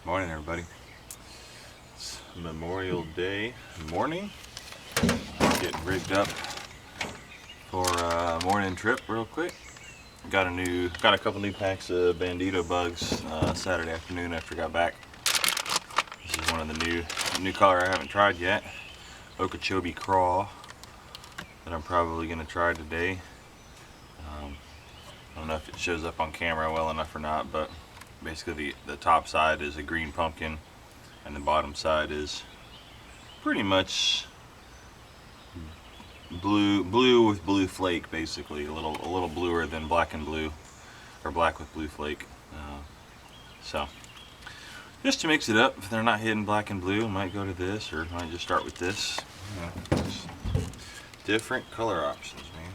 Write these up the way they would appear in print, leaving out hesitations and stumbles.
Morning, everybody. It's Memorial Day morning. Getting rigged up for a morning trip real quick. Got a couple new packs of Bandito bugs Saturday afternoon after I got back. This is one of the new color I haven't tried yet, Okeechobee Craw, that I'm probably gonna try today. I don't know if it shows up on camera well enough or not, but basically the top side is a green pumpkin and the bottom side is pretty much blue with blue flake, basically a little bluer than black and blue, or black with blue flake. So just to mix it up, if they're not hitting black and blue, I might go to this, or I might just start with this. Just different color options, man.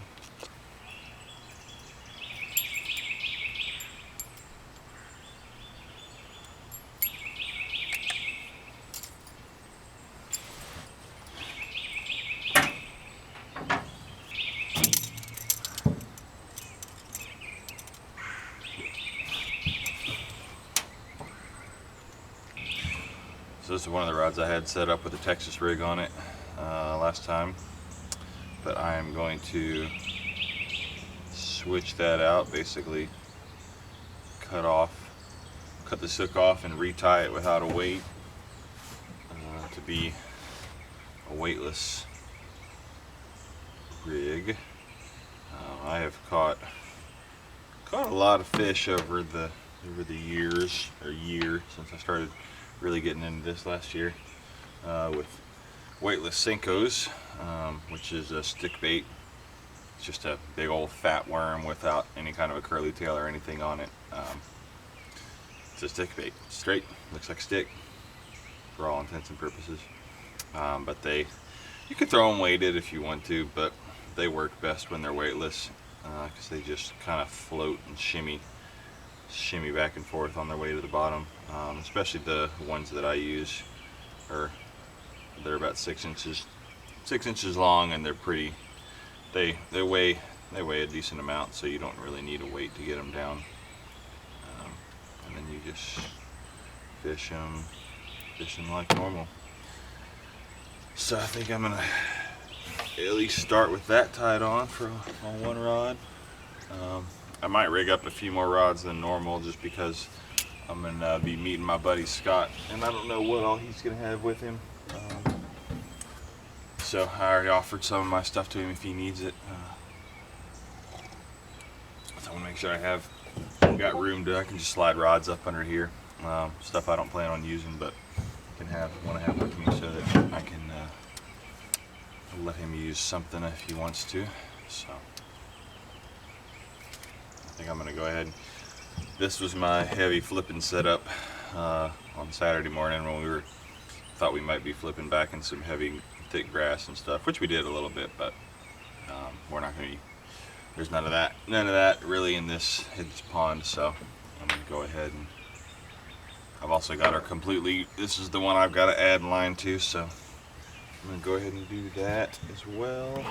So this is one of the rods I had set up with a Texas rig on it last time, but I am going to switch that out, basically cut the hook off and retie it without a weight to be a weightless rig. I have caught a lot of fish over the year since I started really getting into this last year with weightless Senkos, which is a stick bait. It's just a big old fat worm without any kind of a curly tail or anything on it. It's a stick bait, straight, looks like a stick for all intents and purposes. But you can throw them weighted if you want to, but they work best when they're weightless because they just kind of float and shimmy back and forth on their way to the bottom. Especially the ones that I use they're about 6 inches long, and they're pretty. They weigh a decent amount, so you don't really need a weight to get them down. And then you just fish them like normal. So I think I'm gonna at least start with that tied on on one rod. I might rig up a few more rods than normal just because I'm gonna be meeting my buddy Scott, and I don't know what all he's gonna have with him. So I already offered some of my stuff to him if he needs it. So I want to make sure I've got room I can just slide rods up under here. Stuff I don't plan on using, but want to have with me so that I can let him use something if he wants to. So I think I'm gonna go ahead. This was my heavy flipping setup on Saturday morning when we thought we might be flipping back in some heavy thick grass and stuff, which we did a little bit, but we're not gonna be. There's none of that really in this pond. So I'm gonna go ahead, and I've also got this is the one I've got to add line to, so I'm gonna go ahead and do that as well.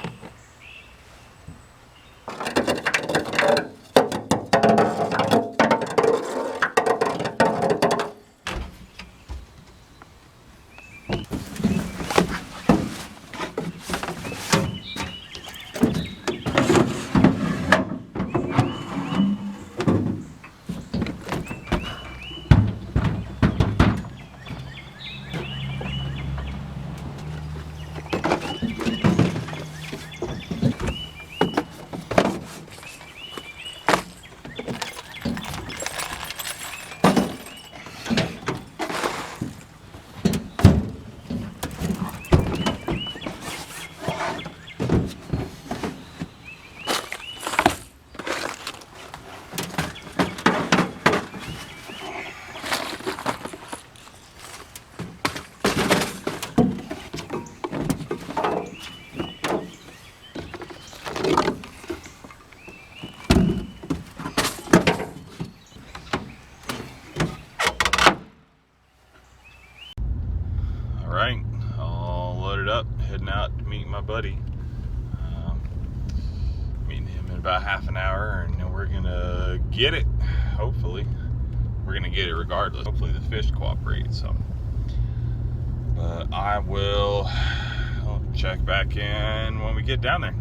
Alright, all loaded up, heading out to meet my buddy. Meeting him in about half an hour, and then we're gonna get it, hopefully. we're gonna get it regardless. Hopefully the fish cooperate. So, but I'll check back in when we get down there.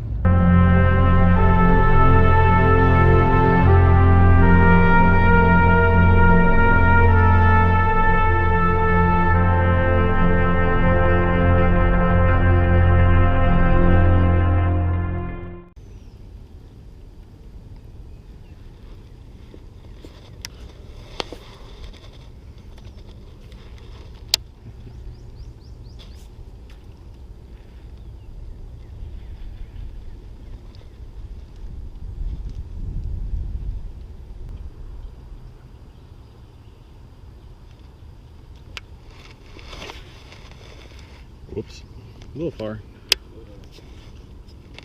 Whoops, a little far.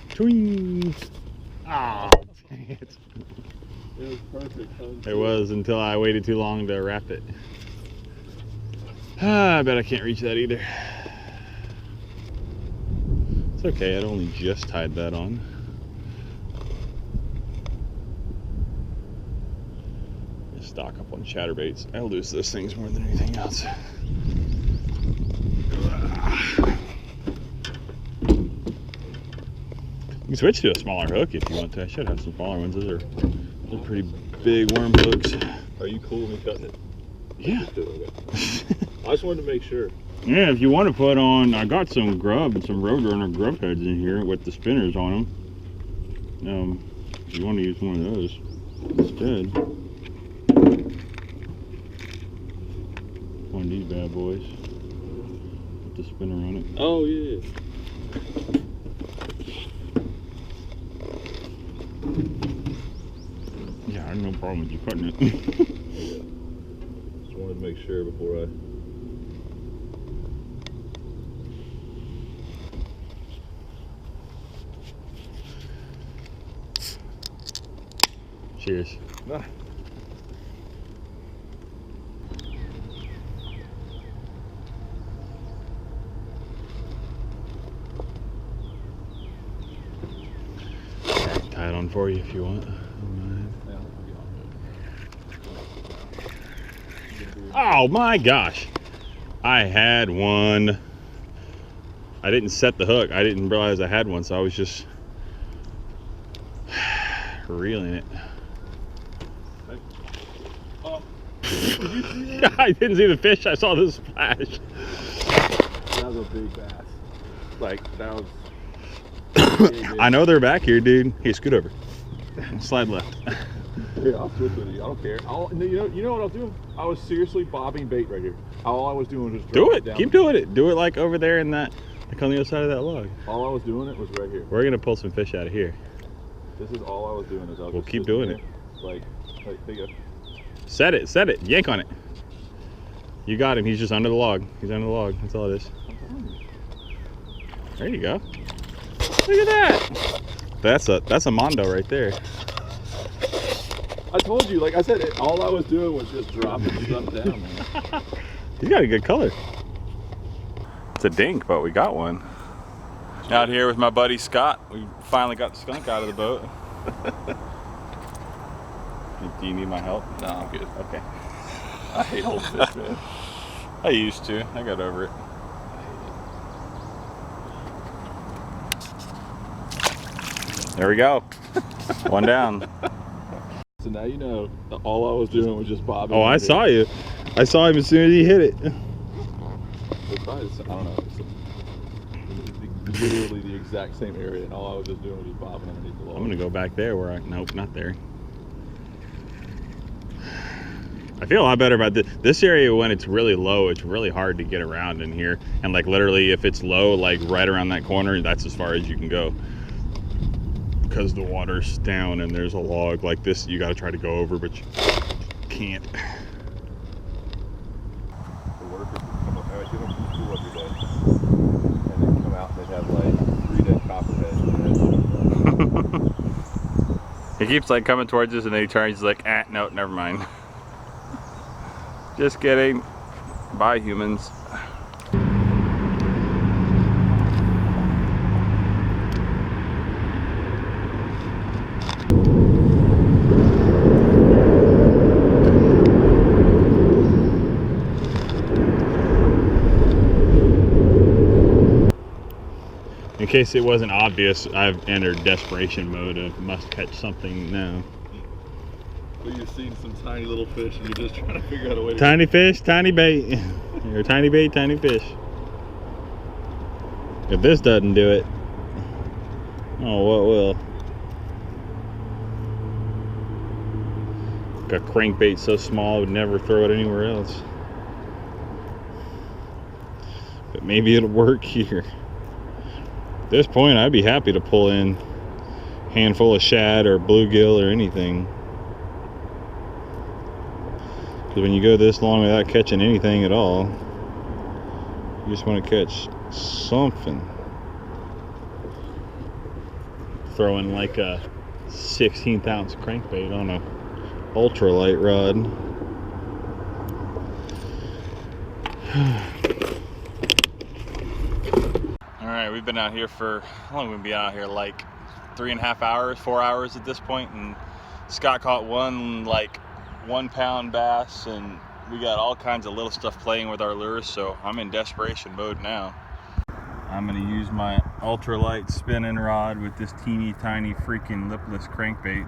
Twing! Ah, dang it. It was perfect. It was until I waited too long to wrap it. I bet I can't reach that either. It's okay, I'd only just tied that on. Stock up on chatterbaits. I lose those things more than anything else. You can switch to a smaller hook if you want to. I should have some smaller ones. They're pretty big worm hooks. Are you cool with me cutting it? Yeah. I just wanted to make sure. Yeah, if you want to put on, I got some grub and some Roadrunner grub heads in here with the spinners on them. If you want to use one of those instead. One of these bad boys with the spinner on it. Oh yeah. Yeah, I have no problem with you cutting it. Yeah. Just wanted to make sure before I. Cheers. Ah. Tie it on for you if you want. Oh my gosh. I had one. I didn't set the hook. I didn't realize I had one, so I was just reeling it. Oh. Did you see that? I didn't see the fish. I saw the splash. That was a big bass. Like, that was. Big. I know they're back here, dude. Hey, scoot over. Slide left. Yeah, I'll switch with you. I don't care. You know what I was doing? I was seriously bobbing bait right here. All I was doing was just Do dropping it. down. Keep doing it. Do it like over there in that, like on the other side of that log. All I was doing it was right here. We're gonna pull some fish out of here. This is all I was doing. Is I was We'll just keep sitting doing there, it. Like, there you go. Set it. Yank on it. You got him. He's just under the log. He's under the log. That's all it is. There you go. Look at that. That's a Mondo right there. I told you, like I said, all I was doing was just dropping stuff down, man. He's got a good color. It's a dink, but we got one. Out here with my buddy Scott. We finally got the skunk out of the boat. Do you need my help? No, I'm good. Okay. I hate holding fish, man. I used to. I got over it. There we go. One down. So now you know, all I was doing was just bobbing. Oh, I saw you. I saw him as soon as he hit it. It's probably, I don't know. It's literally the exact same area, and all I was just doing was just bobbing underneath the log. I'm gonna go back there where nope, not there. I feel a lot better about this area. When it's really low, it's really hard to get around in here. And like literally if it's low, like right around that corner, that's as far as you can go. Because the water's down and there's a log like this, you gotta try to go over, but you can't. The workers would come up, I give them from school every day, and they'd come out and they'd have like 3 dead copperheads. He keeps like coming towards us and then he turns, he's like, no, never mind. Just kidding. Bye, humans. case it wasn't obvious, I've entered desperation mode of must catch something now. Well, you've seen some tiny little fish and you're just trying to figure out a way to... Tiny fish, tiny bait. Or tiny bait, tiny fish. If this doesn't do it, oh, what will? A crankbait so small I would never throw it anywhere else. But maybe it'll work here. At this point, I'd be happy to pull in a handful of shad or bluegill or anything. Because when you go this long without catching anything at all, you just want to catch something. Throwing like a 16th ounce crankbait on a ultralight rod. Alright, we've been out here for, how long have we been out here? Like 3.5 hours, 4 hours at this point, and Scott caught one like 1 pound bass, and we got all kinds of little stuff playing with our lures, so I'm in desperation mode now. I'm gonna use my ultralight spinning rod with this teeny tiny freaking lipless crankbait,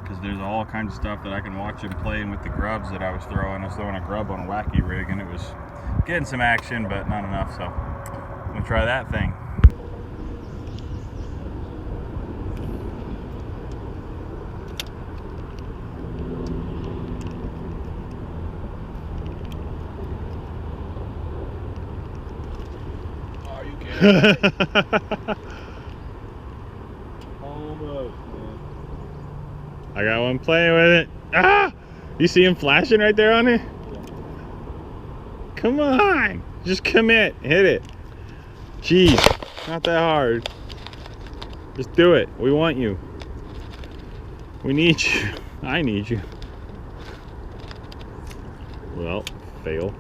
because there's all kinds of stuff that I can watch him playing with the grubs that I was throwing. I was throwing a grub on a wacky rig and it was getting some action, but not enough, so I'm gonna try that thing. Are you kidding? Almost, man. I got one playing with it. Ah! You see him flashing right there on it? Come on! Just commit. Hit it. Jeez. Not that hard. Just do it. We want you. We need you. I need you. Well, fail.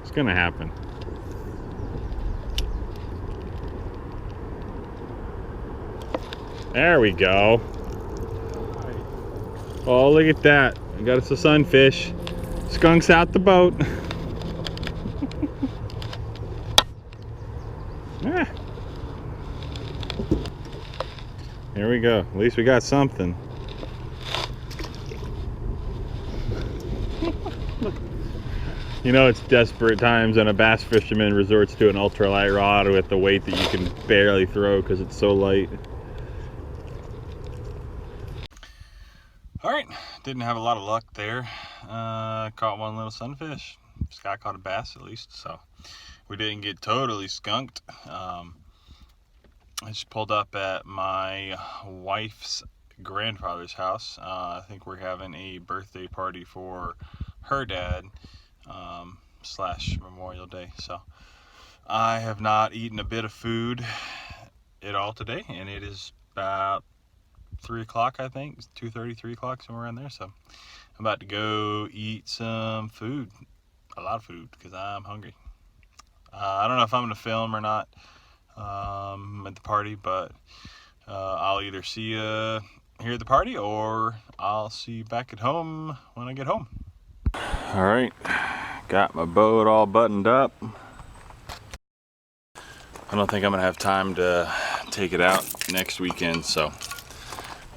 It's gonna happen. There we go. Oh, look at that. We got us a sunfish. Skunks out the boat. Ah. There we go. At least we got something. You know, it's desperate times when a bass fisherman resorts to an ultralight rod with the weight that you can barely throw because it's so light. All right, didn't have a lot of luck there. Caught one little sunfish. Scott caught a bass at least, so we didn't get totally skunked. I just pulled up at my wife's grandfather's house. I think we're having a birthday party for her dad / Memorial Day. So I have not eaten a bit of food at all today, and it is about 3 o'clock, I think. It's 2:30, 3 o'clock, somewhere around there. So I'm about to go eat some food, a lot of food, because I'm hungry. I don't know if I'm going to film or not at the party, but I'll either see you here at the party or I'll see you back at home when I get home. All right, got my boat all buttoned up. I don't think I'm going to have time to take it out next weekend, so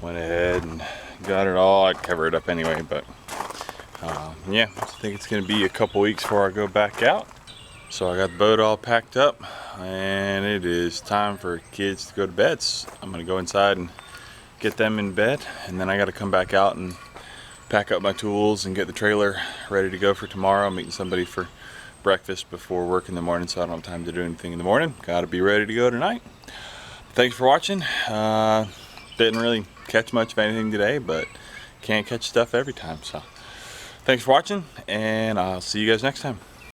went ahead and got it all. I'd cover it up anyway, but yeah, I think it's going to be a couple weeks before I go back out. So I got the boat all packed up, and it is time for kids to go to bed. So I'm going to go inside and get them in bed, and then I got to come back out and pack up my tools and get the trailer ready to go for tomorrow. I'm meeting somebody for breakfast before work in the morning, so I don't have time to do anything in the morning. Got to be ready to go tonight. Thanks for watching. Didn't really catch much of anything today, but can't catch stuff every time. So thanks for watching, and I'll see you guys next time.